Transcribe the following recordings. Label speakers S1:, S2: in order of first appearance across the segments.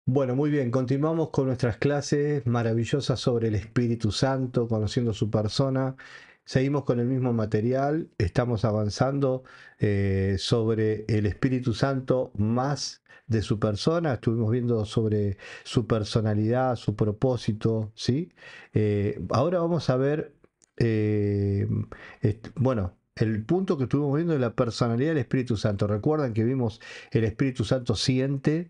S1: Bueno, muy bien, continuamos con nuestras clases maravillosas sobre el Espíritu Santo, conociendo su persona. Seguimos con el mismo material, estamos avanzando sobre el Espíritu Santo más de su persona. Estuvimos viendo sobre su personalidad, su propósito, ¿sí? Ahora vamos a ver, bueno, el punto que estuvimos viendo de la personalidad del Espíritu Santo. Recuerdan que vimos el Espíritu Santo siente,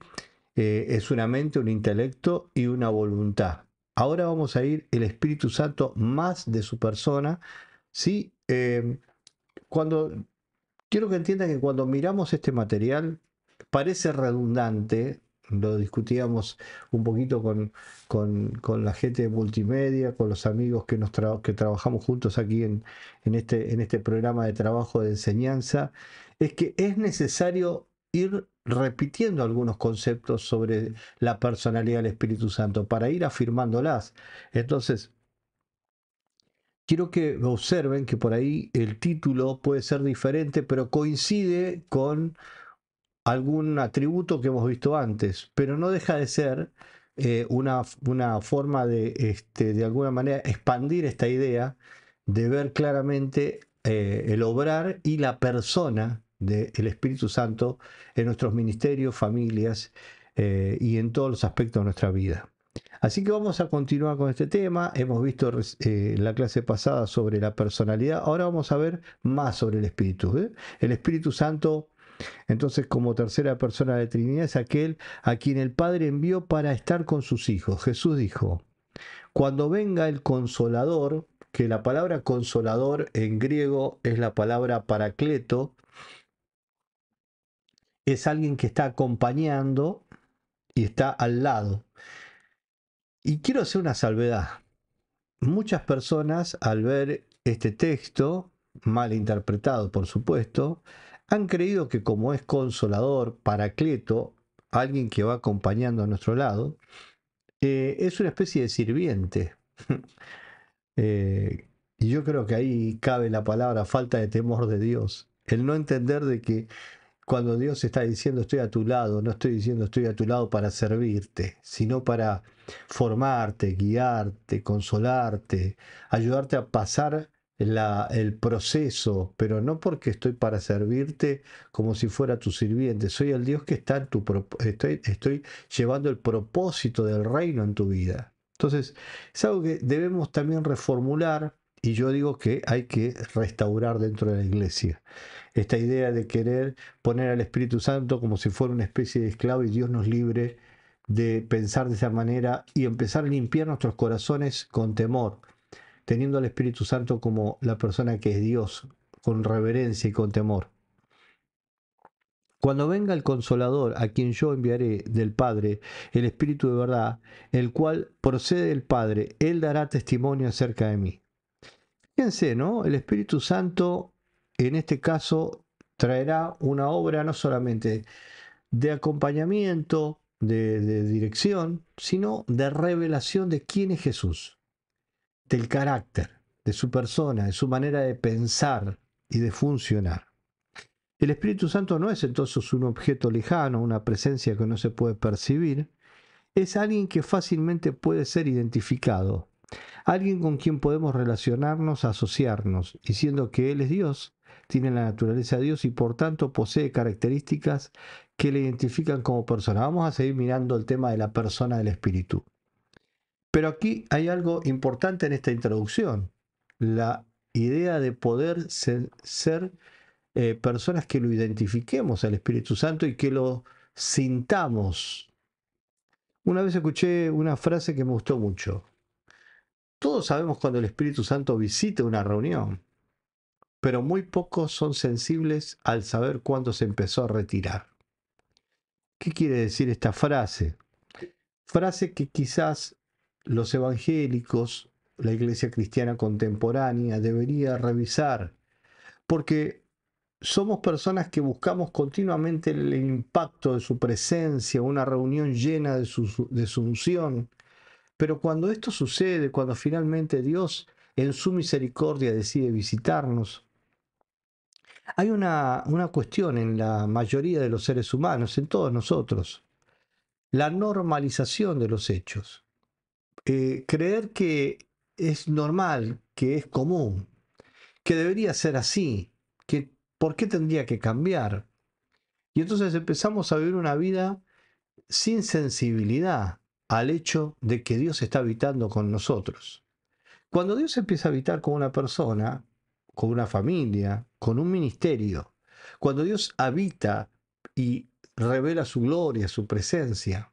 S1: es una mente, un intelecto y una voluntad. Ahora vamos a ir el Espíritu Santo más de su persona. ¿Sí? Cuando quiero que entiendan que cuando miramos este material parece redundante. Lo discutíamos un poquito con la gente de multimedia, con los amigos que trabajamos juntos aquí en este programa de trabajo de enseñanza. Es que es necesario ir repitiendo algunos conceptos sobre la personalidad del Espíritu Santo para ir afirmándolas. Entonces, quiero que observen que por ahí el título puede ser diferente, pero coincide con algún atributo que hemos visto antes, pero no deja de ser una forma de alguna manera expandir esta idea, de ver claramente el obrar y la persona del Espíritu Santo en nuestros ministerios, familias y en todos los aspectos de nuestra vida. Así que vamos a continuar con este tema. Hemos visto la clase pasada sobre la personalidad. Ahora vamos a ver más sobre el Espíritu. El Espíritu Santo, entonces, como tercera persona de Trinidad, es aquel a quien el Padre envió para estar con sus hijos. Jesús dijo, cuando venga el consolador, que la palabra consolador en griego es la palabra paracleto, es alguien que está acompañando y está al lado. Y quiero hacer una salvedad. Muchas personas, al ver este texto, mal interpretado por supuesto, han creído que como es consolador, paracleto, alguien que va acompañando a nuestro lado, es una especie de sirviente. Y yo creo que ahí cabe la palabra falta de temor de Dios. El no entender de que cuando Dios está diciendo estoy a tu lado, no estoy diciendo estoy a tu lado para servirte, sino para formarte, guiarte, consolarte, ayudarte a pasar el proceso, pero no porque estoy para servirte como si fuera tu sirviente. Soy el Dios que está en estoy llevando el propósito del reino en tu vida. Entonces, es algo que debemos también reformular, y yo digo que hay que restaurar dentro de la iglesia esta idea de querer poner al Espíritu Santo como si fuera una especie de esclavo y Dios nos libre de pensar de esa manera y empezar a limpiar nuestros corazones con temor, teniendo al Espíritu Santo como la persona que es Dios, con reverencia y con temor. Cuando venga el Consolador, a quien yo enviaré del Padre, el Espíritu de verdad, el cual procede del Padre, Él dará testimonio acerca de mí. Fíjense, ¿no? El Espíritu Santo, en este caso, traerá una obra no solamente de acompañamiento, de dirección, sino de revelación de quién es Jesús, del carácter, de su persona, de su manera de pensar y de funcionar. El Espíritu Santo no es entonces un objeto lejano, una presencia que no se puede percibir, es alguien que fácilmente puede ser identificado, alguien con quien podemos relacionarnos, asociarnos, y siendo que Él es Dios, tiene la naturaleza de Dios y por tanto posee características que le identifican como persona. Vamos a seguir mirando el tema de la persona del Espíritu. Pero aquí hay algo importante en esta introducción, la idea de poder ser personas que lo identifiquemos al Espíritu Santo y que lo sintamos. Una vez escuché una frase que me gustó mucho. Todos sabemos cuando el Espíritu Santo visita una reunión, pero muy pocos son sensibles al saber cuándo se empezó a retirar. ¿Qué quiere decir esta frase? Frase que quizás los evangélicos, la iglesia cristiana contemporánea, debería revisar, porque somos personas que buscamos continuamente el impacto de su presencia, una reunión llena de su unción. Pero cuando esto sucede, cuando finalmente Dios en su misericordia decide visitarnos, hay una cuestión en la mayoría de los seres humanos, en todos nosotros. la normalización de los hechos. Creer que es normal, que es común, que debería ser así, que por qué tendría que cambiar. Y entonces empezamos a vivir una vida sin sensibilidad al hecho de que Dios está habitando con nosotros. Cuando Dios empieza a habitar con una persona, con una familia, con un ministerio, cuando Dios habita y revela su gloria, su presencia,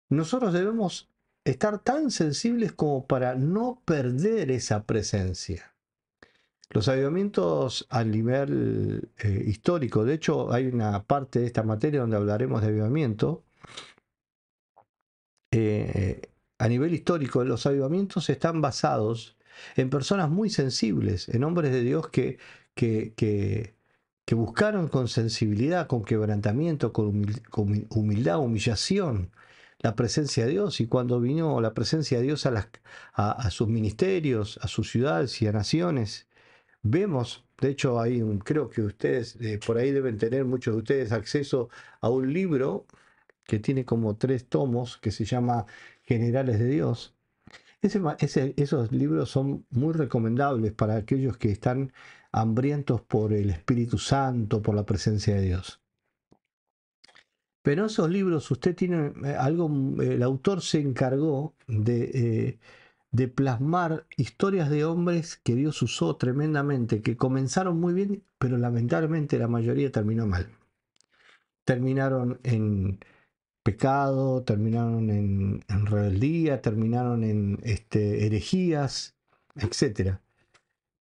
S1: nosotros debemos estar tan sensibles como para no perder esa presencia. Los avivamientos a nivel histórico, de hecho hay una parte de esta materia donde hablaremos de avivamiento, a nivel histórico los avivamientos están basados en personas muy sensibles, en hombres de Dios que, que, que buscaron con sensibilidad, con quebrantamiento, con humildad, humillación, la presencia de Dios. Y cuando vino la presencia de Dios a sus ministerios, a sus ciudades y a naciones, vemos, de hecho, creo que ustedes por ahí deben tener muchos de ustedes acceso a un libro que tiene como 3 tomos que se llama Generales de Dios. Esos libros son muy recomendables para aquellos que están hambrientos por el Espíritu Santo, por la presencia de Dios. Pero en esos libros usted tiene algo, el autor se encargó de plasmar historias de hombres que Dios usó tremendamente, que comenzaron muy bien, pero lamentablemente la mayoría terminó mal. Terminaron en pecado, terminaron en rebeldía, terminaron en herejías, etcétera.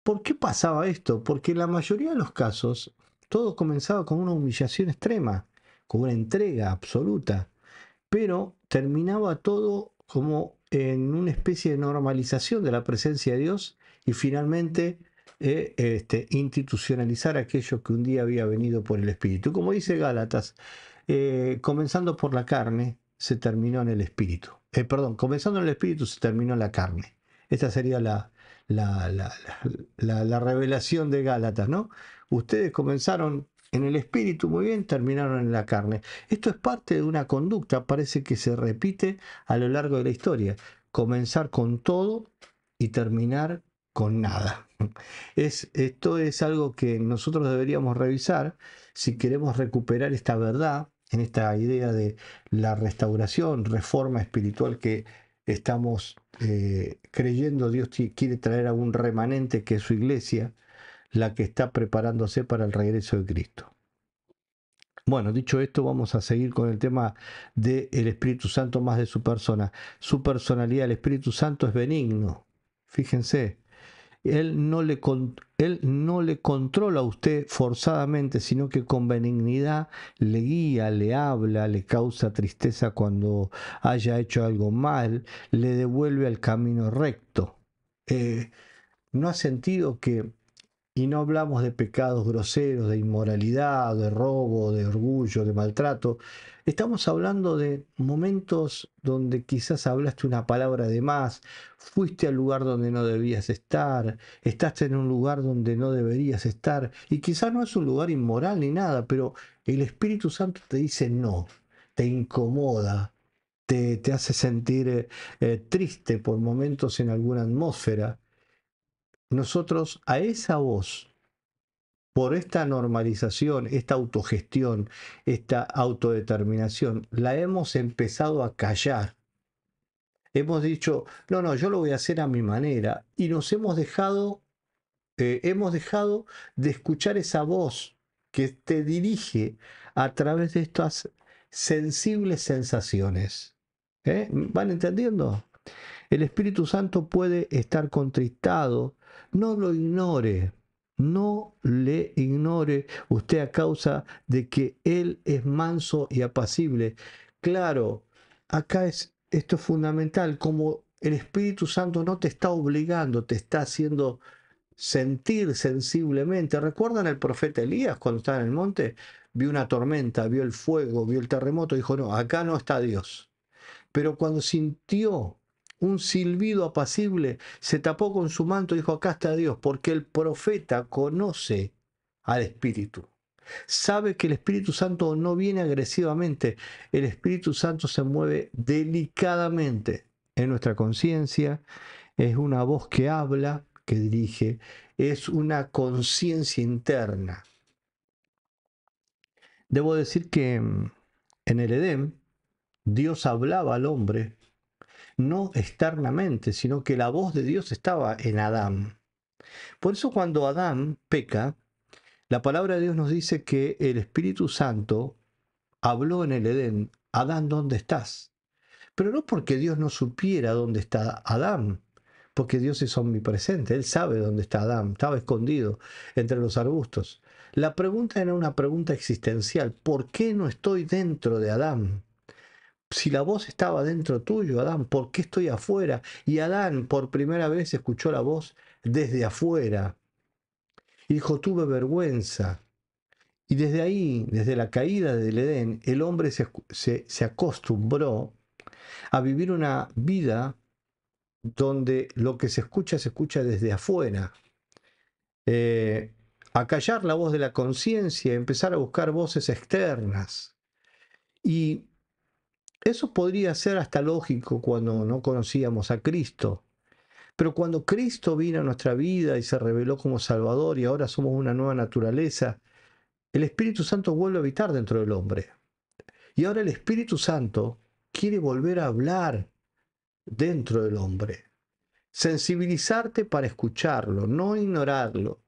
S1: ¿Por qué pasaba esto? Porque en la mayoría de los casos todo comenzaba con una humillación extrema, con una entrega absoluta, pero terminaba todo como en una especie de normalización de la presencia de Dios y finalmente institucionalizar aquello que un día había venido por el Espíritu. Como dice Gálatas, comenzando por la carne, se terminó en el Espíritu. Perdón, comenzando en el Espíritu, se terminó en la carne. Esta sería la revelación de Gálatas, ¿no? Ustedes comenzaron en el Espíritu muy bien, terminaron en la carne. Esto es parte de una conducta, parece que se repite a lo largo de la historia. Comenzar con todo y terminar con nada. Esto es algo que nosotros deberíamos revisar si queremos recuperar esta verdad, en esta idea de la restauración, reforma espiritual que estamos creyendo Dios quiere traer a un remanente que es su iglesia, la que está preparándose para el regreso de Cristo. Bueno, dicho esto, vamos a seguir con el tema del Espíritu Santo más de su persona. Su personalidad, el Espíritu Santo es benigno. Fíjense, él no le controla a usted forzadamente, sino que con benignidad le guía, le habla, le causa tristeza cuando haya hecho algo mal, le devuelve al camino recto. ¿No ha sentido que, y no hablamos de pecados groseros, de inmoralidad, de robo, de orgullo, de maltrato? Estamos hablando de momentos donde quizás hablaste una palabra de más, fuiste al lugar donde no debías estar, estás en un lugar donde no deberías estar, y quizás no es un lugar inmoral ni nada, pero el Espíritu Santo te dice no, te incomoda, te hace sentir triste por momentos en alguna atmósfera. Nosotros a esa voz, por esta normalización, esta autogestión, esta autodeterminación, la hemos empezado a callar. Hemos dicho, no, no, yo lo voy a hacer a mi manera. Y nos hemos dejado de escuchar esa voz que te dirige a través de estas sensibles sensaciones. ¿Van entendiendo? El Espíritu Santo puede estar contristado, no lo ignore, no le ignore usted a causa de que Él es manso y apacible. Claro, acá esto es fundamental, como el Espíritu Santo no te está obligando, te está haciendo sentir sensiblemente. ¿Recuerdan el profeta Elías cuando estaba en el monte? Vio una tormenta, vio el fuego, vio el terremoto, dijo, no, acá no está Dios. Pero cuando sintió un silbido apacible, se tapó con su manto y dijo, acá está Dios, porque el profeta conoce al Espíritu. sabe que el Espíritu Santo no viene agresivamente, el Espíritu Santo se mueve delicadamente en nuestra conciencia, es una voz que habla, que dirige, es una conciencia interna. Debo decir que en el Edén Dios hablaba al hombre, no externamente, sino que la voz de Dios estaba en Adán. Por eso cuando Adán peca, la palabra de Dios nos dice que el Espíritu Santo habló en el Edén: Adán, ¿dónde estás? Pero no porque Dios no supiera dónde está Adán, porque Dios es omnipresente, Él sabe dónde está Adán, estaba escondido entre los arbustos. La pregunta era una pregunta existencial: ¿por qué no estoy dentro de Adán? Si la voz estaba dentro tuyo, Adán, ¿por qué estoy afuera? Y Adán por primera vez escuchó la voz desde afuera y dijo: tuve vergüenza. Y desde ahí, desde la caída del Edén, el hombre se acostumbró a vivir una vida donde lo que se escucha desde afuera. A callar la voz de la conciencia, empezar a buscar voces externas. Y eso podría ser hasta lógico cuando no conocíamos a Cristo. Pero cuando Cristo vino a nuestra vida y se reveló como Salvador y ahora somos una nueva naturaleza, el Espíritu Santo vuelve a habitar dentro del hombre. Y ahora el Espíritu Santo quiere volver a hablar dentro del hombre. Sensibilizarte para escucharlo, no ignorarlo.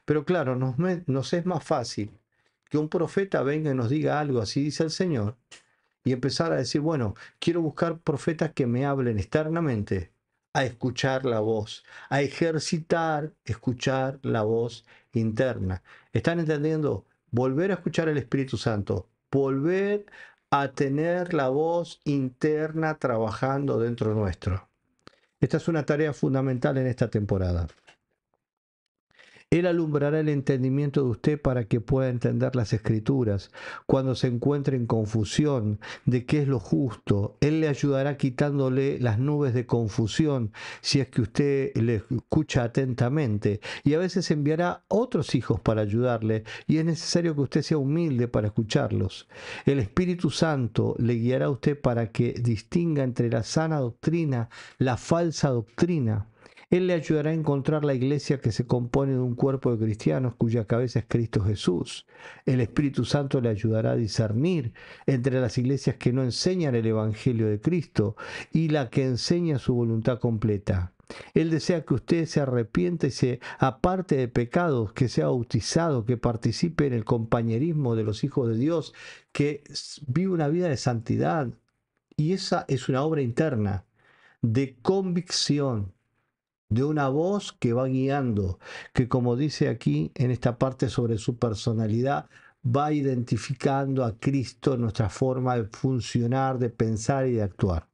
S1: Pero claro, nos es más fácil que un profeta venga y nos diga algo, así dice el Señor, y empezar a decir: bueno, quiero buscar profetas que me hablen externamente, a escuchar la voz, a ejercitar, escuchar la voz interna. ¿Están entendiendo? Volver a escuchar el Espíritu Santo, volver a tener la voz interna trabajando dentro nuestro. Esta es una tarea fundamental en esta temporada. Él alumbrará el entendimiento de usted para que pueda entender las Escrituras. Cuando se encuentre en confusión de qué es lo justo, Él le ayudará quitándole las nubes de confusión si es que usted le escucha atentamente. Y a veces enviará otros hijos para ayudarle y es necesario que usted sea humilde para escucharlos. El Espíritu Santo le guiará a usted para que distinga entre la sana doctrina, la falsa doctrina. Él le ayudará a encontrar la iglesia que se compone de un cuerpo de cristianos cuya cabeza es Cristo Jesús. El Espíritu Santo le ayudará a discernir entre las iglesias que no enseñan el Evangelio de Cristo y la que enseña su voluntad completa. Él desea que usted se arrepienta y se aparte de pecados, que sea bautizado, que participe en el compañerismo de los hijos de Dios, que vive una vida de santidad. Y esa es una obra interna de convicción, de una voz que va guiando, que como dice aquí en esta parte sobre su personalidad, va identificando a Cristo en nuestra forma de funcionar, de pensar y de actuar.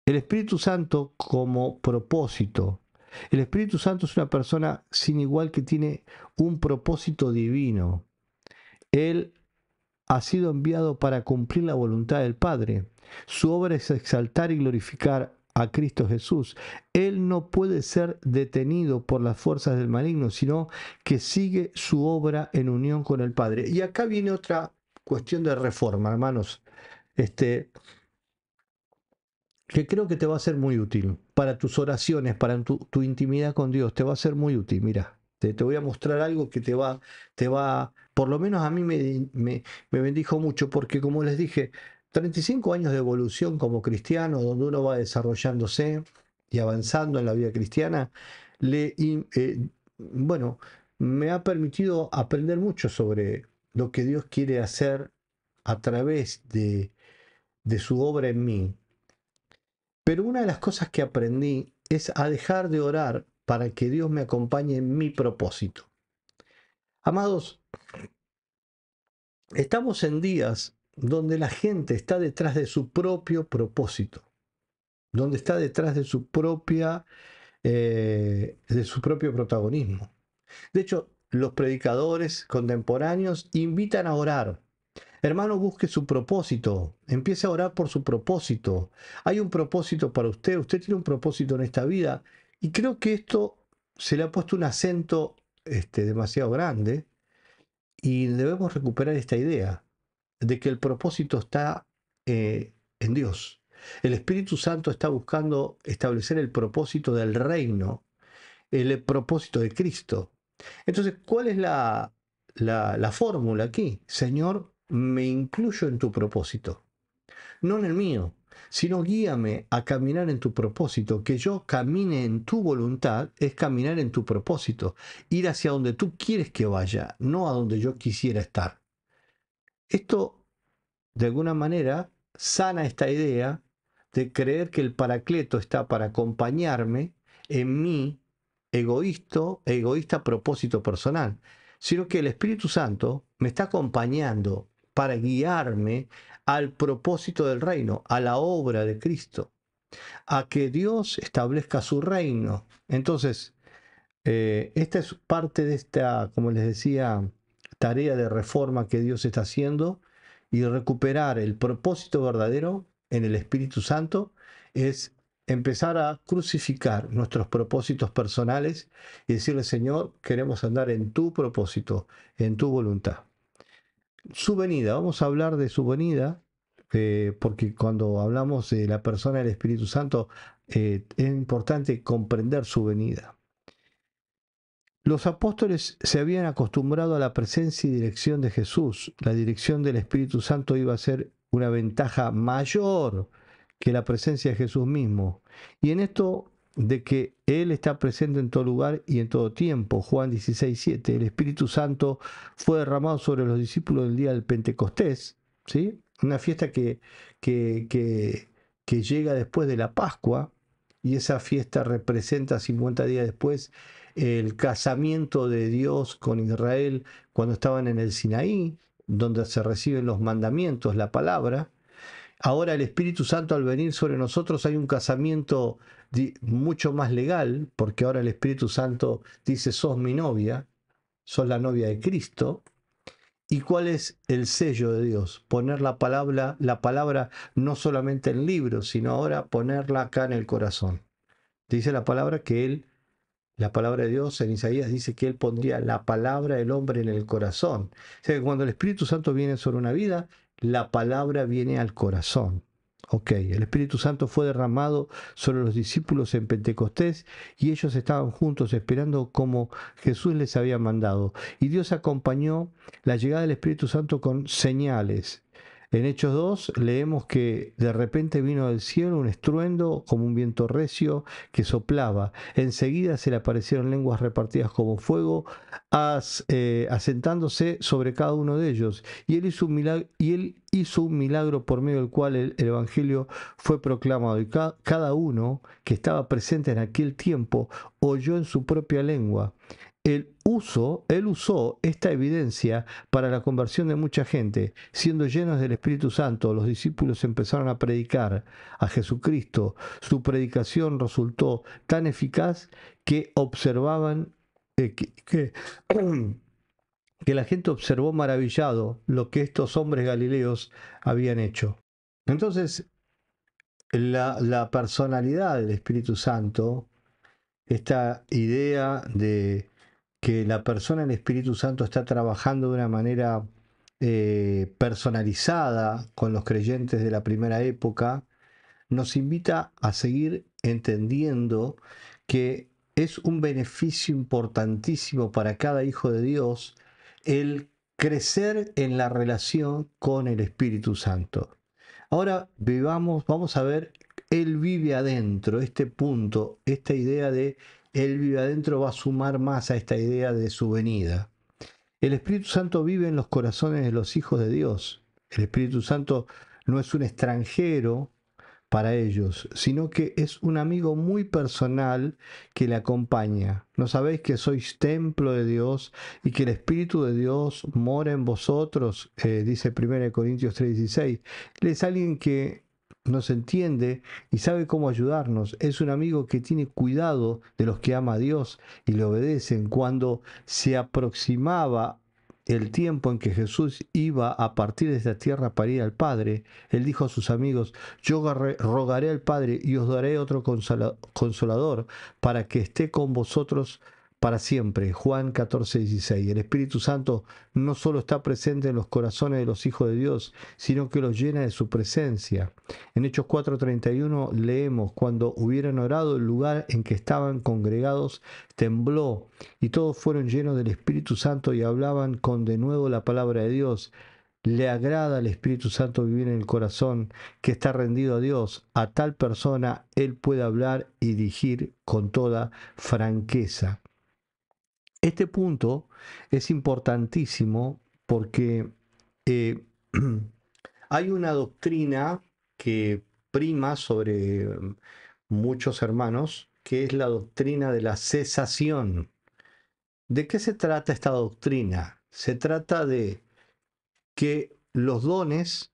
S1: El Espíritu Santo como propósito. El Espíritu Santo es una persona sin igual que tiene un propósito divino. Él ha sido enviado para cumplir la voluntad del Padre. Su obra es exaltar y glorificar a Cristo Jesús. Él no puede ser detenido por las fuerzas del maligno, sino que sigue su obra en unión con el Padre. Y acá viene otra cuestión de reforma, hermanos, que creo que te va a ser muy útil para tus oraciones, para tu intimidad con Dios. Te va a ser muy útil. Mira, te voy a mostrar algo que por lo menos a mí me bendijo mucho, porque como les dije, 35 años de evolución como cristiano, donde uno va desarrollándose y avanzando en la vida cristiana, bueno, me ha permitido aprender mucho sobre lo que Dios quiere hacer a través de su obra en mí. Pero una de las cosas que aprendí es a dejar de orar para que Dios me acompañe en mi propósito. Amados, estamos en días donde la gente está detrás de su propio propósito, donde está detrás de de su propio protagonismo. De hecho, los predicadores contemporáneos invitan a orar. Hermano, busque su propósito. Empiece a orar por su propósito. Hay un propósito para usted. Usted tiene un propósito en esta vida. Y creo que esto se le ha puesto un acento demasiado grande. Y debemos recuperar esta idea de que el propósito está en Dios. El Espíritu Santo está buscando establecer el propósito del reino, el propósito de Cristo. Entonces, ¿cuál es la fórmula aquí? Señor, me incluyo en tu propósito, no en el mío, sino guíame a caminar en tu propósito. Que yo camine en tu voluntad es caminar en tu propósito, ir hacia donde tú quieres que vaya, no a donde yo quisiera estar. Esto, de alguna manera, sana esta idea de creer que el Paracleto está para acompañarme en mi egoísta propósito personal, sino que el Espíritu Santo me está acompañando para guiarme al propósito del reino, a la obra de Cristo, a que Dios establezca su reino. Entonces, esta es parte de esta, como les decía, tarea de reforma que Dios está haciendo, y recuperar el propósito verdadero en el Espíritu Santo es empezar a crucificar nuestros propósitos personales y decirle: Señor, queremos andar en tu propósito, en tu voluntad. Su venida, vamos a hablar de su venida, porque cuando hablamos de la persona del Espíritu Santo, es importante comprender su venida. Los apóstoles se habían acostumbrado a la presencia y dirección de Jesús. La dirección del Espíritu Santo iba a ser una ventaja mayor que la presencia de Jesús mismo. Y en esto de que Él está presente en todo lugar y en todo tiempo, Juan 16:7, el Espíritu Santo fue derramado sobre los discípulos el día del Pentecostés, ¿sí? Una fiesta que llega después de la Pascua, y esa fiesta representa 50 días después el casamiento de Dios con Israel cuando estaban en el Sinaí, donde se reciben los mandamientos, la palabra. Ahora el Espíritu Santo, al venir sobre nosotros, hay un casamiento mucho más legal, porque ahora el Espíritu Santo dice: sos mi novia, sos la novia de Cristo. ¿Y cuál es el sello de Dios? Poner la palabra no solamente en libros, sino ahora ponerla acá en el corazón. Dice la palabra que Él, la palabra de Dios en Isaías dice que Él pondría la palabra del hombre en el corazón. O sea que cuando el Espíritu Santo viene sobre una vida, la palabra viene al corazón. Ok, el Espíritu Santo fue derramado sobre los discípulos en Pentecostés y ellos estaban juntos esperando como Jesús les había mandado. Y Dios acompañó la llegada del Espíritu Santo con señales. En Hechos 2 leemos que de repente vino del cielo un estruendo como un viento recio que soplaba. Enseguida se le aparecieron lenguas repartidas como fuego, asentándose sobre cada uno de ellos. Y él hizo un milagro por medio del cual el Evangelio fue proclamado. Y cada uno que estaba presente en aquel tiempo oyó en su propia lengua. Él usó esta evidencia para la conversión de mucha gente. Siendo llenos del Espíritu Santo, los discípulos empezaron a predicar a Jesucristo. Su predicación resultó tan eficaz que observaban que la gente observó maravillado lo que estos hombres galileos habían hecho. Entonces, la personalidad del Espíritu Santo, esta idea de que la persona del Espíritu Santo está trabajando de una manera personalizada con los creyentes de la primera época, nos invita a seguir entendiendo que es un beneficio importantísimo para cada hijo de Dios el crecer en la relación con el Espíritu Santo. Ahora vamos a ver, Él vive adentro, este punto, esta idea de Él vive adentro va a sumar más a esta idea de su venida. El Espíritu Santo vive en los corazones de los hijos de Dios. El Espíritu Santo no es un extranjero para ellos, sino que es un amigo muy personal que le acompaña. ¿No sabéis que sois templo de Dios y que el Espíritu de Dios mora en vosotros? Dice 1 Corintios 3:16. Él es alguien que nos entiende y sabe cómo ayudarnos. Es un amigo que tiene cuidado de los que ama a Dios y le obedecen. Cuando se aproximaba el tiempo en que Jesús iba a partir de esta tierra para ir al Padre, Él dijo a sus amigos: yo rogaré al Padre y os daré otro consolador para que esté con vosotros para siempre. Juan 14:16. El Espíritu Santo no solo está presente en los corazones de los hijos de Dios, sino que los llena de su presencia. En Hechos 4:31 leemos: cuando hubieran orado, el lugar en que estaban congregados tembló, y todos fueron llenos del Espíritu Santo y hablaban con denuedo la palabra de Dios. Le agrada al Espíritu Santo vivir en el corazón que está rendido a Dios. A tal persona Él puede hablar y dirigir con toda franqueza. Este punto es importantísimo porque eh, hay una doctrina que prima sobre muchos hermanos, que es la doctrina de la cesación. ¿De qué se trata esta doctrina? Se trata de que los dones,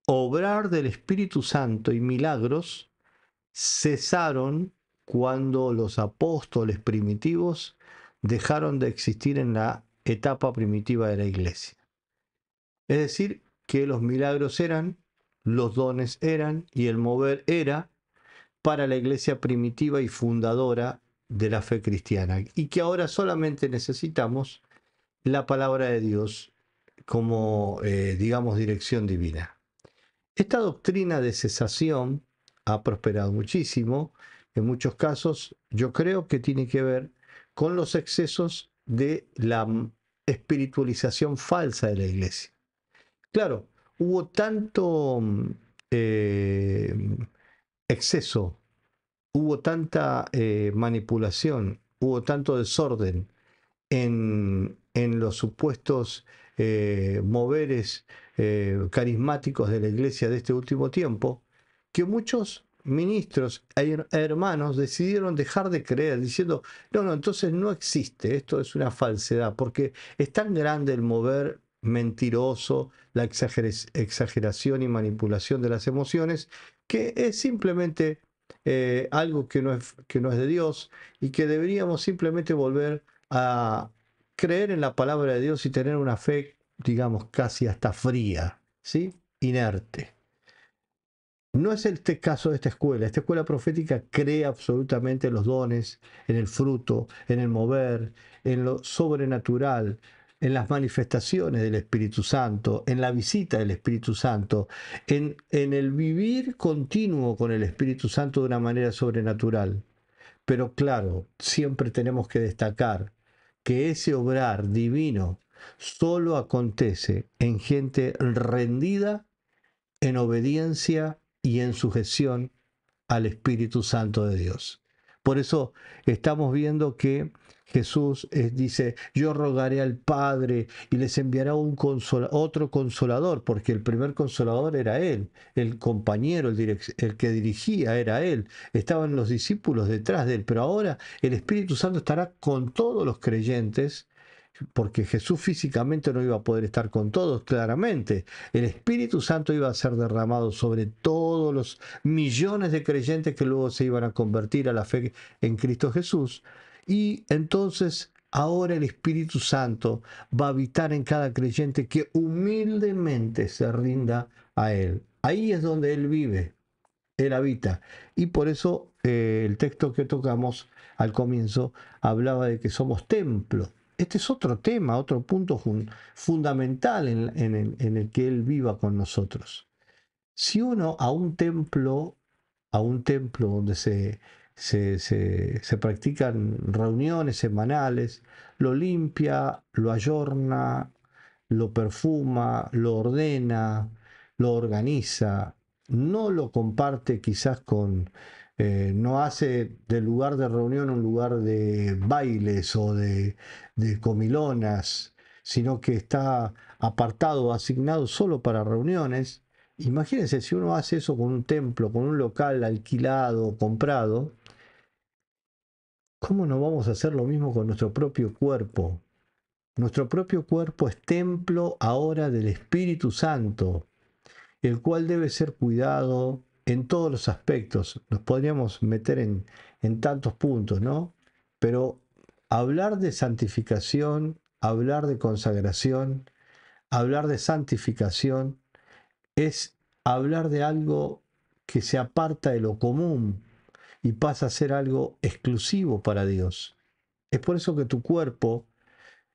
S1: obrar del Espíritu Santo y milagros cesaron cuando los apóstoles primitivos dejaron de existir en la etapa primitiva de la iglesia. Es decir, que los milagros eran, los dones eran y el mover era para la iglesia primitiva y fundadora de la fe cristiana, y que ahora solamente necesitamos la palabra de Dios como, digamos, dirección divina. Esta doctrina de cesación ha prosperado muchísimo. En muchos casos, yo creo que tiene que ver con los excesos de la espiritualización falsa de la iglesia. Claro, hubo tanto eh, exceso, hubo tanta manipulación, hubo tanto desorden en los supuestos moveres carismáticos de la iglesia de este último tiempo, que muchos ministros e hermanos decidieron dejar de creer, diciendo: no, no, entonces no existe, esto es una falsedad, porque es tan grande el mover mentiroso, la exageración y manipulación de las emociones, que es simplemente algo que no es de Dios, y que deberíamos simplemente volver a creer en la palabra de Dios y tener una fe, digamos, casi hasta fría, ¿sí? Inerte. No es este caso de esta escuela. Esta escuela profética cree absolutamente en los dones, en el fruto, en el mover, en lo sobrenatural, en las manifestaciones del Espíritu Santo, en la visita del Espíritu Santo, en el vivir continuo con el Espíritu Santo de una manera sobrenatural. Pero claro, siempre tenemos que destacar que ese obrar divino solo acontece en gente rendida, en obediencia y en sujeción al Espíritu Santo de Dios. Por eso estamos viendo que Jesús dice: yo rogaré al Padre y les enviará otro consolador, porque el primer consolador era Él, el compañero, el que dirigía era Él, estaban los discípulos detrás de Él, pero ahora el Espíritu Santo estará con todos los creyentes, porque Jesús físicamente no iba a poder estar con todos, claramente. El Espíritu Santo iba a ser derramado sobre todos los millones de creyentes que luego se iban a convertir a la fe en Cristo Jesús. Y entonces ahora el Espíritu Santo va a habitar en cada creyente que humildemente se rinda a Él. Ahí es donde Él vive, Él habita. Y por eso el texto que tocamos al comienzo hablaba de que somos templo. Este es otro tema, otro punto fundamental en el que Él viva con nosotros. Si uno a un templo donde se practican reuniones semanales, lo limpia, lo ayorna, lo perfuma, lo ordena, lo organiza, no lo comparte quizás no hace del lugar de reunión un lugar de bailes o de comilonas, sino que está apartado, asignado solo para reuniones. Imagínense, si uno hace eso con un templo, con un local alquilado, comprado, ¿cómo no vamos a hacer lo mismo con nuestro propio cuerpo? Nuestro propio cuerpo es templo ahora del Espíritu Santo, el cual debe ser cuidado en todos los aspectos. Nos podríamos meter en tantos puntos, ¿no? Pero hablar de santificación, hablar de consagración, hablar de santificación, es hablar de algo que se aparta de lo común y pasa a ser algo exclusivo para Dios. Es por eso que tu cuerpo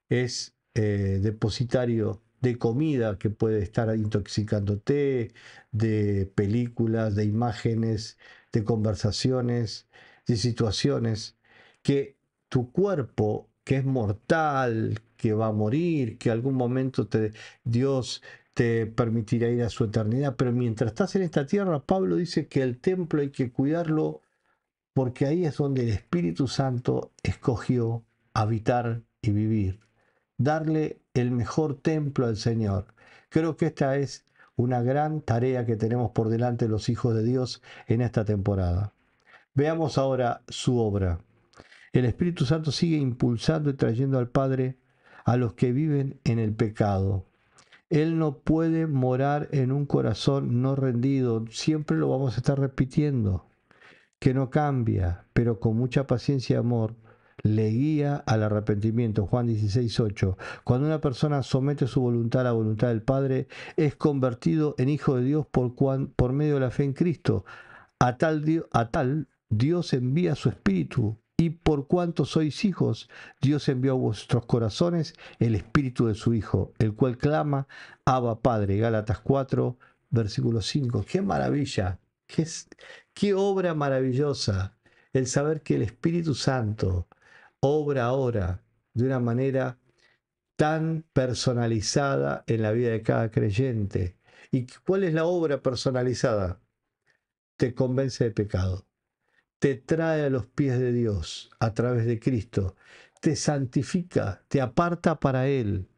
S1: es depositario de comida que puede estar intoxicándote, de películas, de imágenes, de conversaciones, de situaciones, que tu cuerpo, que es mortal, que va a morir, que algún momento Dios te permitirá ir a su eternidad, pero mientras estás en esta tierra, Pablo dice que el templo hay que cuidarlo porque ahí es donde el Espíritu Santo escogió habitar y vivir, darle el mejor templo al Señor. Creo que esta es una gran tarea que tenemos por delante los hijos de Dios en esta temporada. Veamos ahora su obra. El Espíritu Santo sigue impulsando y trayendo al Padre a los que viven en el pecado. Él no puede morar en un corazón no rendido, siempre lo vamos a estar repitiendo, que no cambia, pero con mucha paciencia y amor le guía al arrepentimiento. Juan 16:8. Cuando una persona somete su voluntad a la voluntad del Padre, es convertido en hijo de Dios por medio de la fe en Cristo. A tal Dios envía su Espíritu. Y por cuanto sois hijos, Dios envió a vuestros corazones el Espíritu de su Hijo, el cual clama, Abba Padre. Gálatas 4, versículo 5. ¡Qué maravilla! ¡Qué obra maravillosa! El saber que el Espíritu Santo obra ahora de una manera tan personalizada en la vida de cada creyente. ¿Y cuál es la obra personalizada? Te convence de pecado, te trae a los pies de Dios a través de Cristo, te santifica, te aparta para Él.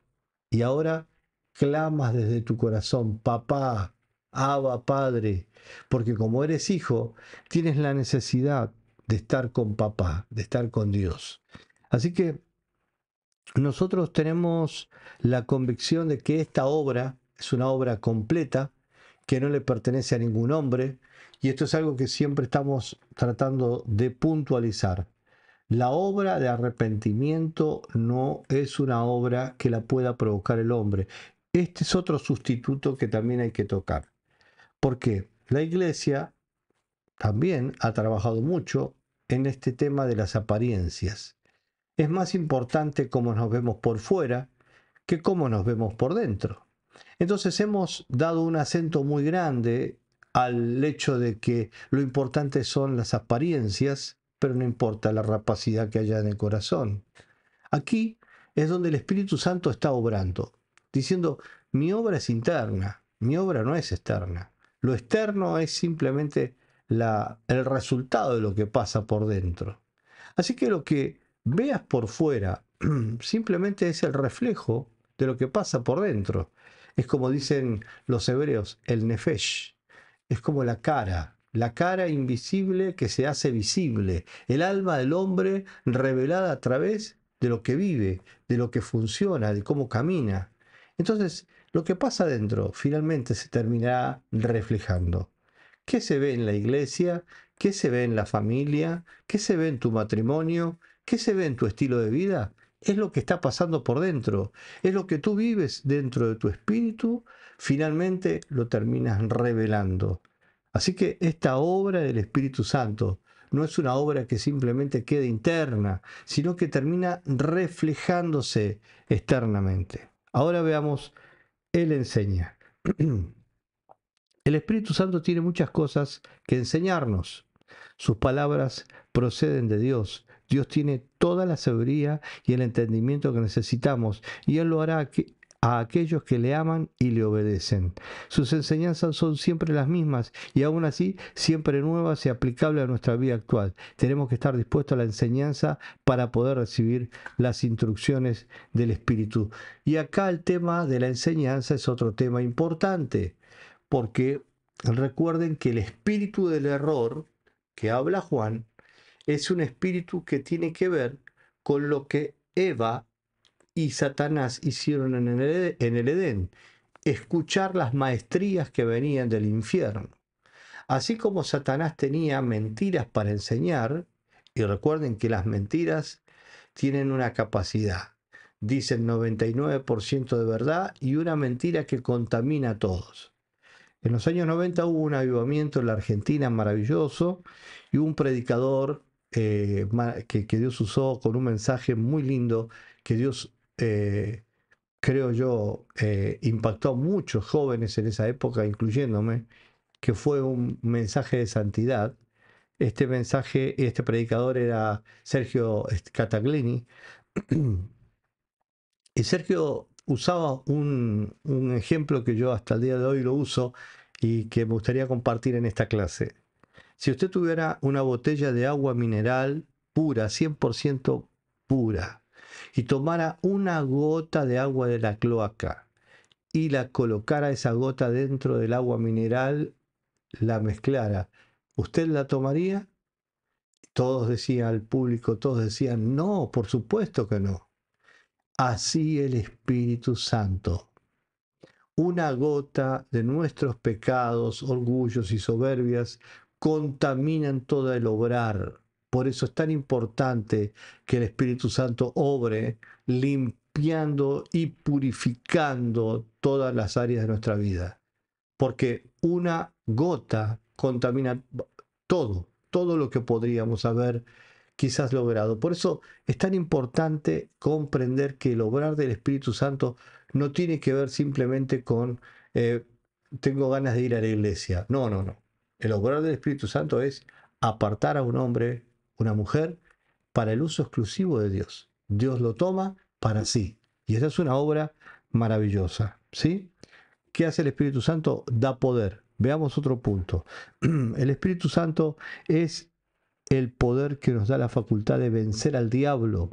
S1: Y ahora clamas desde tu corazón, papá, Abba, Padre, porque como eres hijo, tienes la necesidad de estar con papá, de estar con Dios. Así que nosotros tenemos la convicción de que esta obra es una obra completa, que no le pertenece a ningún hombre, y esto es algo que siempre estamos tratando de puntualizar. La obra de arrepentimiento no es una obra que la pueda provocar el hombre. Este es otro sustituto que también hay que tocar. Porque la iglesia también ha trabajado mucho en este tema de las apariencias. Es más importante cómo nos vemos por fuera que cómo nos vemos por dentro. Entonces hemos dado un acento muy grande al hecho de que lo importante son las apariencias, pero no importa la rapacidad que haya en el corazón. Aquí es donde el Espíritu Santo está obrando, diciendo, mi obra es interna, mi obra no es externa. Lo externo es simplemente el resultado de lo que pasa por dentro. Así que lo que veas por fuera simplemente es el reflejo de lo que pasa por dentro. Es como dicen los hebreos, el nefesh. Es como la cara invisible que se hace visible, el alma del hombre revelada a través de lo que vive, de lo que funciona, de cómo camina. Entonces, lo que pasa dentro finalmente se terminará reflejando. ¿Qué se ve en la iglesia? ¿Qué se ve en la familia? ¿Qué se ve en tu matrimonio? ¿Qué se ve en tu estilo de vida? Es lo que está pasando por dentro. Es lo que tú vives dentro de tu espíritu, finalmente lo terminas revelando. Así que esta obra del Espíritu Santo no es una obra que simplemente quede interna, sino que termina reflejándose externamente. Ahora veamos, Él enseña. El Espíritu Santo tiene muchas cosas que enseñarnos. Sus palabras proceden de Dios. Dios tiene toda la sabiduría y el entendimiento que necesitamos, y Él lo hará a aquellos que le aman y le obedecen. Sus enseñanzas son siempre las mismas y aún así siempre nuevas y aplicables a nuestra vida actual. Tenemos que estar dispuestos a la enseñanza para poder recibir las instrucciones del Espíritu. Y acá el tema de la enseñanza es otro tema importante, porque recuerden que el espíritu del error que habla Juan es un espíritu que tiene que ver con lo que Eva y Satanás hicieron en el Edén, escuchar las maestrías que venían del infierno. Así como Satanás tenía mentiras para enseñar, y recuerden que las mentiras tienen una capacidad, dicen 99% de verdad y una mentira que contamina a todos. En los años 90 hubo un avivamiento en la Argentina maravilloso y un predicador que Dios usó con un mensaje muy lindo, que Dios, creo yo, impactó a muchos jóvenes en esa época, incluyéndome, que fue un mensaje de santidad. Este mensaje, este predicador era Sergio Cataglini, y Sergio usaba un ejemplo que yo hasta el día de hoy lo uso y que me gustaría compartir en esta clase. Si usted tuviera una botella de agua mineral pura, 100% pura, y tomara una gota de agua de la cloaca y la colocara esa gota dentro del agua mineral, la mezclara, ¿usted la tomaría? Todos decían, el público, todos decían, no, por supuesto que no. Así el Espíritu Santo. Una gota de nuestros pecados, orgullos y soberbias contaminan todo el obrar. Por eso es tan importante que el Espíritu Santo obre limpiando y purificando todas las áreas de nuestra vida. Porque una gota contamina todo lo que podríamos haber quizás logrado. Por eso es tan importante comprender que el obrar del Espíritu Santo no tiene que ver simplemente con eh, tengo ganas de ir a la iglesia. No, no, no. El obrar del Espíritu Santo es apartar a un hombre, una mujer, para el uso exclusivo de Dios. Dios lo toma para sí. Y esa es una obra maravillosa. ¿Sí? ¿Qué hace el Espíritu Santo? Da poder. Veamos otro punto. El Espíritu Santo es el poder que nos da la facultad de vencer al diablo,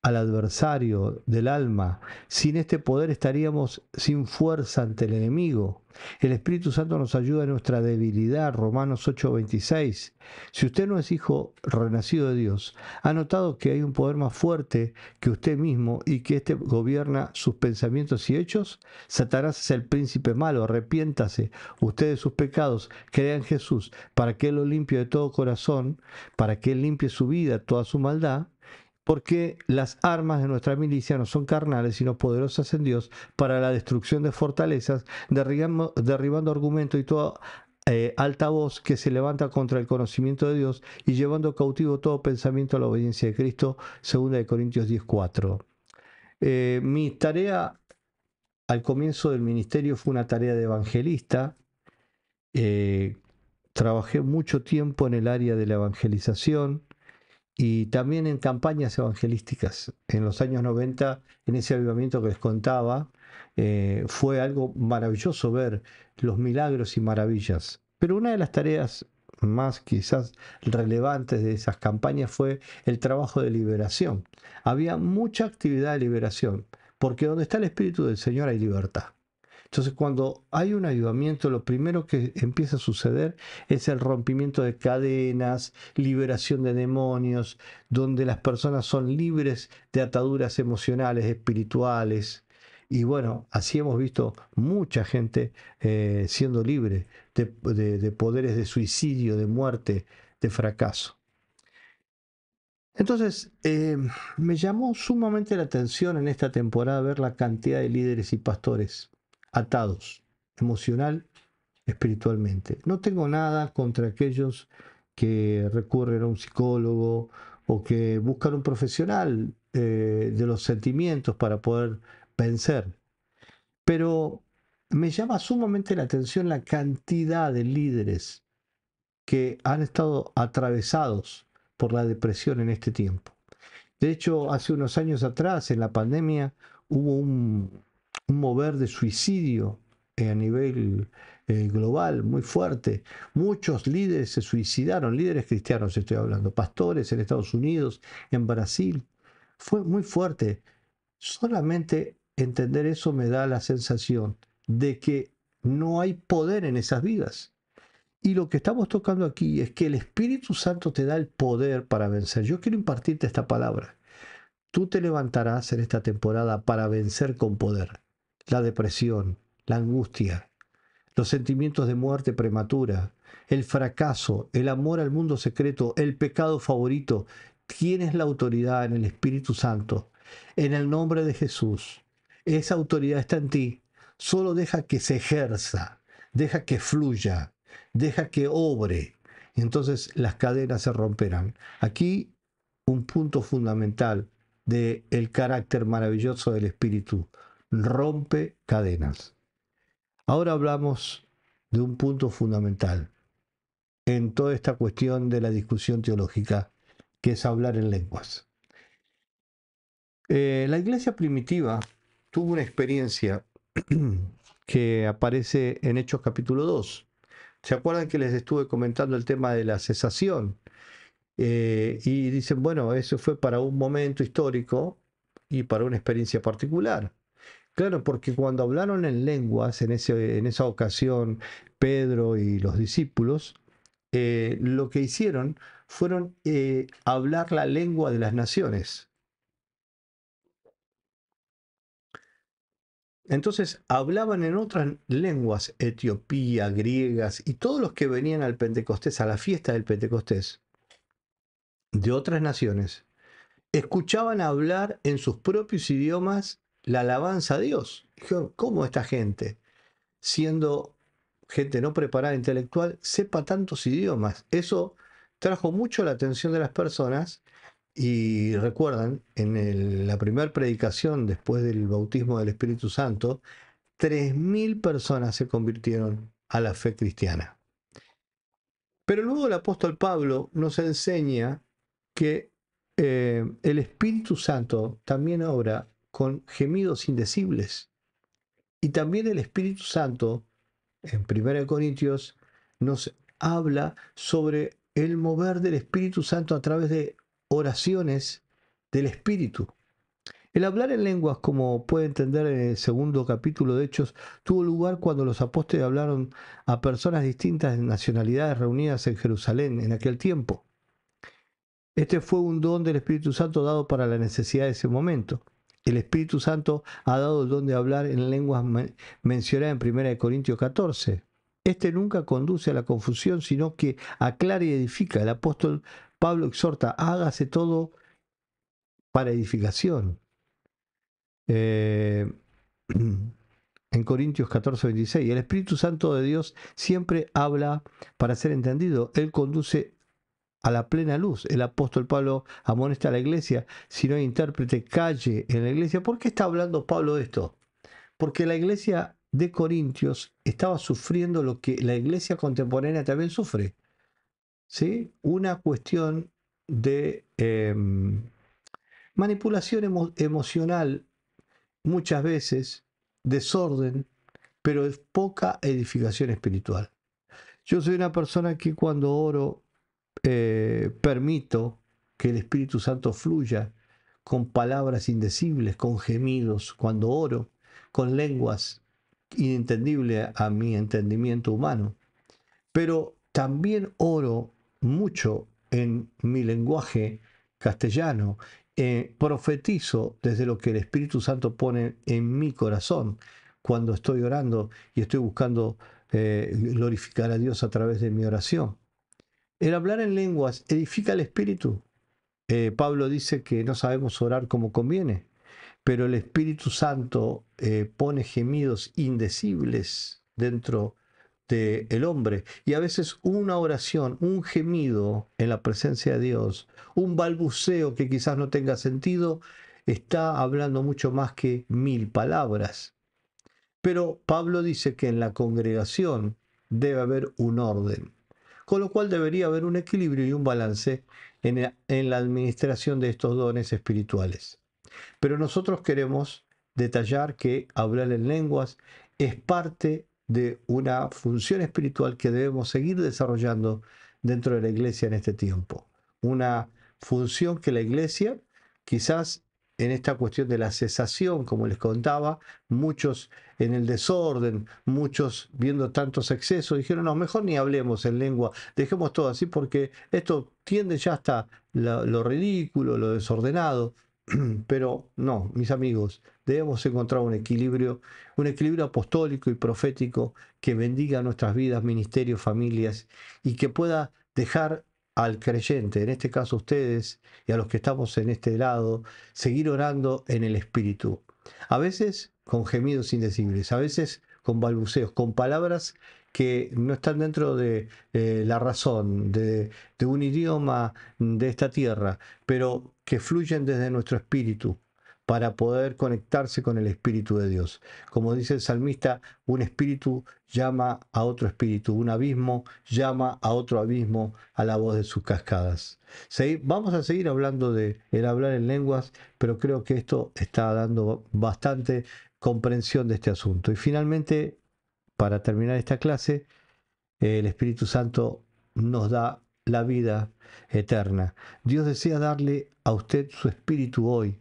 S1: al adversario del alma. Sin este poder estaríamos sin fuerza ante el enemigo. El Espíritu Santo nos ayuda en nuestra debilidad, Romanos 8:26. Si usted no es hijo renacido de Dios, ha notado que hay un poder más fuerte que usted mismo y que éste gobierna sus pensamientos y hechos. Satanás es el príncipe malo, arrepiéntase usted de sus pecados, crea en Jesús para que Él lo limpie de todo corazón, para que Él limpie su vida, toda su maldad, porque las armas de nuestra milicia no son carnales, sino poderosas en Dios para la destrucción de fortalezas, derribando argumentos y toda alta voz que se levanta contra el conocimiento de Dios y llevando cautivo todo pensamiento a la obediencia de Cristo, 2 Corintios 10:4. Mi tarea al comienzo del ministerio fue una tarea de evangelista. Eh, Trabajé mucho tiempo en el área de la evangelización y también en campañas evangelísticas. En los años 90, en ese avivamiento que les contaba, fue algo maravilloso ver los milagros y maravillas. Pero una de las tareas más quizás relevantes de esas campañas fue el trabajo de liberación. Había mucha actividad de liberación, porque donde está el Espíritu del Señor hay libertad. Entonces, cuando hay un avivamiento, lo primero que empieza a suceder es el rompimiento de cadenas, liberación de demonios, donde las personas son libres de ataduras emocionales, espirituales. Y bueno, así hemos visto mucha gente siendo libre de poderes de suicidio, de muerte, de fracaso. Entonces, me llamó sumamente la atención en esta temporada ver la cantidad de líderes y pastores atados, emocional, espiritualmente. No tengo nada contra aquellos que recurren a un psicólogo o que buscan un profesional de los sentimientos para poder vencer, pero me llama sumamente la atención la cantidad de líderes que han estado atravesados por la depresión en este tiempo. De hecho, hace unos años atrás, en la pandemia, hubo un mover de suicidio a nivel global muy fuerte. Muchos líderes se suicidaron, líderes cristianos estoy hablando, pastores en Estados Unidos, en Brasil. Fue muy fuerte. Solamente entender eso me da la sensación de que no hay poder en esas vidas. Y lo que estamos tocando aquí es que el Espíritu Santo te da el poder para vencer. Yo quiero impartirte esta palabra. Tú te levantarás en esta temporada para vencer con poder la depresión, la angustia, los sentimientos de muerte prematura, el fracaso, el amor al mundo secreto, el pecado favorito. Tienes la autoridad en el Espíritu Santo, en el nombre de Jesús. Esa autoridad está en ti. Solo deja que se ejerza, deja que fluya, deja que obre. y entonces las cadenas se romperán. Aquí un punto fundamental del carácter maravilloso del Espíritu: rompe cadenas. Ahora hablamos de un punto fundamental en toda esta cuestión de la discusión teológica, que es hablar en lenguas. La iglesia primitiva tuvo una experiencia que aparece en Hechos capítulo 2. ¿Se acuerdan que les estuve comentando el tema de la cesación? Y dicen, bueno, eso fue para un momento histórico y para una experiencia particular. Claro, porque cuando hablaron en lenguas en esa ocasión, Pedro y los discípulos, lo que hicieron fueron hablar la lengua de las naciones. Entonces hablaban en otras lenguas, etiopía, griegas, y todos los que venían al Pentecostés, a la fiesta del Pentecostés, de otras naciones, escuchaban hablar en sus propios idiomas la alabanza a Dios. Dijeron, ¿cómo esta gente, siendo gente no preparada intelectual, sepa tantos idiomas? Eso trajo mucho la atención de las personas. Y recuerdan, en la primera predicación después del bautismo del Espíritu Santo, 3.000 personas se convirtieron a la fe cristiana. Pero luego el apóstol Pablo nos enseña que el Espíritu Santo también obra con gemidos indecibles. Y también el Espíritu Santo, en 1 Corintios, nos habla sobre el mover del Espíritu Santo a través de oraciones del Espíritu. El hablar en lenguas, como puede entender en el segundo capítulo de Hechos, tuvo lugar cuando los apóstoles hablaron a personas distintas de nacionalidades reunidas en Jerusalén en aquel tiempo. Este fue un don del Espíritu Santo dado para la necesidad de ese momento. El Espíritu Santo ha dado el don de hablar en lenguas mencionadas en 1 Corintios 14. Este nunca conduce a la confusión, sino que aclara y edifica. El apóstol Pablo exhorta, hágase todo para edificación. En Corintios 14, 26, el Espíritu Santo de Dios siempre habla para ser entendido. Él conduce a la plena luz. El apóstol Pablo amonesta a la iglesia: si no hay intérprete, calle en la iglesia. ¿Por qué está hablando Pablo de esto? Porque la iglesia de Corintios estaba sufriendo lo que la iglesia contemporánea también sufre, ¿sí? Una cuestión de manipulación emocional, muchas veces desorden, pero es poca edificación espiritual. Yo soy una persona que cuando oro permito que el Espíritu Santo fluya con palabras indecibles, con gemidos, cuando oro con lenguas inentendibles a mi entendimiento humano. Pero también oro mucho en mi lenguaje castellano, profetizo desde lo que el Espíritu Santo pone en mi corazón cuando estoy orando y estoy buscando glorificar a Dios a través de mi oración. El hablar en lenguas edifica el espíritu. Pablo dice que no sabemos orar como conviene, pero el Espíritu Santo pone gemidos indecibles dentro del hombre. Y a veces una oración, un gemido en la presencia de Dios, un balbuceo que quizás no tenga sentido, está hablando mucho más que 1000 palabras. Pero Pablo dice que en la congregación debe haber un orden, con lo cual debería haber un equilibrio y un balance en la administración de estos dones espirituales. Pero nosotros queremos detallar que hablar en lenguas es parte de una función espiritual que debemos seguir desarrollando dentro de la iglesia en este tiempo. Una función que la iglesia, quizás en esta cuestión de la cesación, como les contaba, muchos en el desorden, muchos viendo tantos excesos, dijeron, no, mejor ni hablemos en lengua, dejemos todo así porque esto tiende ya hasta lo ridículo, lo desordenado. Pero no, mis amigos, debemos encontrar un equilibrio apostólico y profético que bendiga nuestras vidas, ministerios, familias, y que pueda dejar al creyente, en este caso ustedes y a los que estamos en este lado, seguir orando en el Espíritu. A veces con gemidos indecibles, a veces con balbuceos, con palabras que no están dentro de la razón, de un idioma de esta tierra, pero que fluyen desde nuestro espíritu para poder conectarse con el Espíritu de Dios. Como dice el salmista, un espíritu llama a otro espíritu, un abismo llama a otro abismo a la voz de sus cascadas. Vamos a seguir hablando de el hablar en lenguas, pero creo que esto está dando bastante comprensión de este asunto. Y finalmente, para terminar esta clase, el Espíritu Santo nos da la vida eterna. Dios desea darle a usted su espíritu hoy.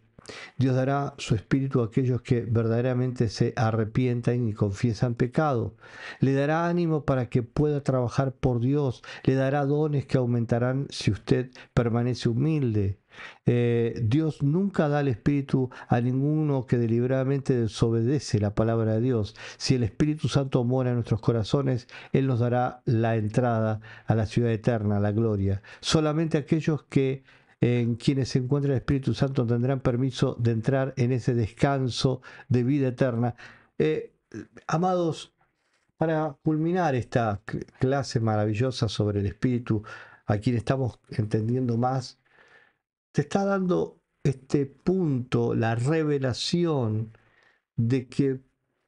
S1: Dios dará su espíritu a aquellos que verdaderamente se arrepientan y confiesan pecado. Le dará ánimo para que pueda trabajar por Dios. Le dará dones que aumentarán si usted permanece humilde. Dios nunca da el espíritu a ninguno que deliberadamente desobedece la palabra de Dios. Si el Espíritu Santo mora en nuestros corazones, Él nos dará la entrada a la ciudad eterna, a la gloria. Solamente aquellos que en quienes se encuentra el Espíritu Santo tendrán permiso de entrar en ese descanso de vida eterna. Amados, para culminar esta clase maravillosa sobre el Espíritu, a quien estamos entendiendo más, te está dando este punto, la revelación de que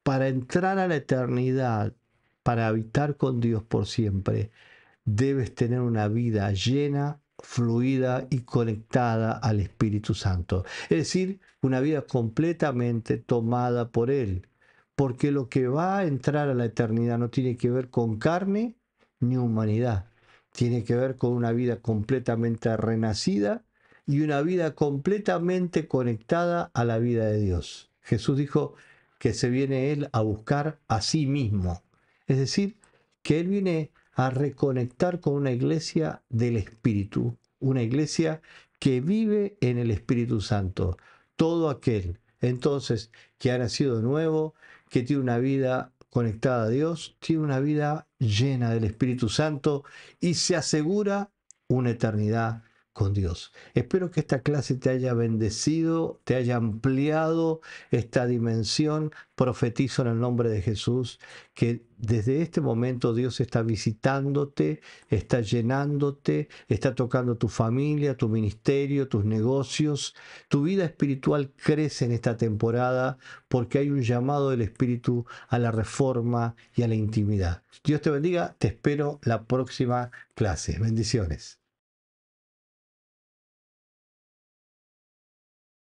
S1: para entrar a la eternidad, para habitar con Dios por siempre, debes tener una vida llena, fluida y conectada al Espíritu Santo. Es decir, una vida completamente tomada por Él. Porque lo que va a entrar a la eternidad no tiene que ver con carne ni humanidad. Tiene que ver con una vida completamente renacida y una vida completamente conectada a la vida de Dios. Jesús dijo que se viene Él a buscar a sí mismo. Es decir, que Él viene a reconectar con una iglesia del Espíritu, una iglesia que vive en el Espíritu Santo. Todo aquel, entonces, que ha nacido de nuevo, que tiene una vida conectada a Dios, tiene una vida llena del Espíritu Santo y se asegura una eternidad con Dios. Espero que esta clase te haya bendecido, te haya ampliado esta dimensión. Profetizo en el nombre de Jesús que desde este momento Dios está visitándote, está llenándote, está tocando tu familia, tu ministerio, tus negocios. Tu vida espiritual crece en esta temporada porque hay un llamado del Espíritu a la reforma y a la intimidad. Dios te bendiga, te espero la próxima clase. Bendiciones.